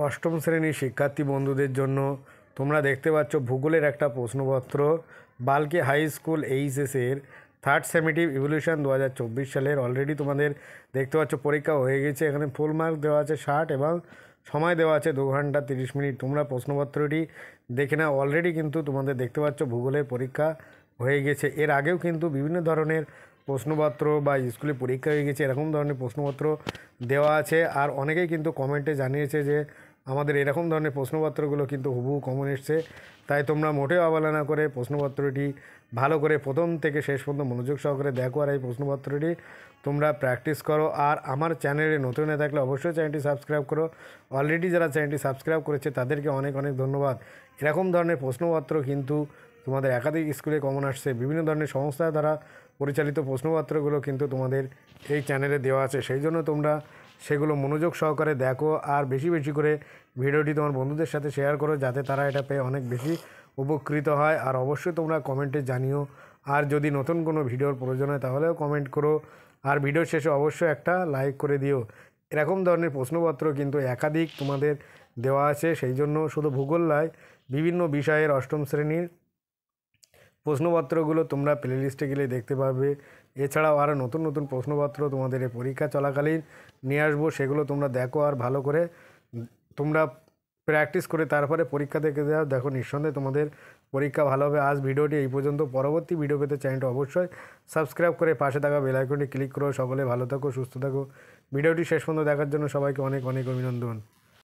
অষ্টম শ্রেণীর শিক্ষার্থী বন্ধুদের জন্য তোমরা দেখতে পাচ্ছ ভূগোলের একটা প্রশ্নপত্র বাল্কি হাই স্কুল এইচএসের থার্ড সেমেটিভ ইভলিউশন 2024 সালের। অলরেডি তোমাদের দেখতে পাচ্ছ পরীক্ষা হয়ে গেছে। এখানে ফুল মার্ক দেওয়া আছে 60 এবং সময় দেওয়া আছে 2 ঘন্টা 30 মিনিট। তোমরা প্রশ্নপত্রটি দেখে নাও। অলরেডি কিন্তু তোমাদের দেখতে পাচ্ছ ভূগোলের পরীক্ষা হয়ে গেছে। এর আগেও কিন্তু বিভিন্ন ধরনের প্রশ্নপত্র বা স্কুলে পরীক্ষা হয়ে গেছে এরকম ধরনের প্রশ্নপত্র দেওয়া আছে। আর অনেকেই কিন্তু কমেন্টে জানিয়েছে যে আমাদের এরকম ধরনের প্রশ্নপত্রগুলো কিন্তু হুবহু কমন এসছে। তাই তোমরা মোটেও অবহেলা করে প্রশ্নপত্রটি ভালো করে প্রথম থেকে শেষ পর্যন্ত মনোযোগ সহকারে দেখো আর এই প্রশ্নপত্রটি তোমরা প্র্যাকটিস করো। আর আমার চ্যানেলে নতুন হয়ে থাকলে অবশ্যই চ্যানেলটি সাবস্ক্রাইব করো। অলরেডি যারা চ্যানেলটি সাবস্ক্রাইব করেছে তাদেরকে অনেক অনেক ধন্যবাদ। এরকম ধরনের প্রশ্নপত্র কিন্তু তোমাদের একাধিক স্কুলে কমন আসছে। বিভিন্ন ধরনের সংস্থা দ্বারা পরিচালিত প্রশ্নপত্রগুলো কিন্তু তোমাদের এই চ্যানেলে দেওয়া আছে। সেই জন্য তোমরা সেগুলো মনোযোগ সহকারে দেখো আর বেশি বেশি করে ভিডিওটি তোমার বন্ধুদের সাথে শেয়ার করো যাতে তারা এটা পেয়ে অনেক বেশি উপকৃত হয়। আর অবশ্যই তোমরা কমেন্টে জানিও। আর যদি নতুন কোনো ভিডিওর প্রয়োজন হয় তাহলেও কমেন্ট করো। আর ভিডিওর শেষে অবশ্যই একটা লাইক করে দিও। এরকম ধরনের প্রশ্নপত্র কিন্তু একাধিক তোমাদের দেওয়া আছে। সেই জন্য শুধু ভূগোল নয়, বিভিন্ন বিষয়ের অষ্টম শ্রেণীর প্রশ্নপত্রগুলো তোমরা প্লেলিস্টে গেলে দেখতে পাবে। এছাড়াও আরও নতুন নতুন প্রশ্নপত্র তোমাদের এই পরীক্ষা চলাকালীন নিয়ে আসবো। সেগুলো তোমরা দেখো আর ভালো করে তোমরা প্র্যাকটিস করে তারপরে পরীক্ষা দেখে দাও। দেখো নিঃসন্দেহে তোমাদের পরীক্ষা ভালো হবে। আজ ভিডিওটি এই পর্যন্ত। পরবর্তী ভিডিও পেতে চ্যানেলটা অবশ্যই সাবস্ক্রাইব করে পাশে থাকা বেল আইকনটি ক্লিক করো। সকলে ভালো থাকো, সুস্থ থাকো। ভিডিওটি শেষ পর্যন্ত দেখার জন্য সবাইকে অনেক অনেক অভিনন্দন।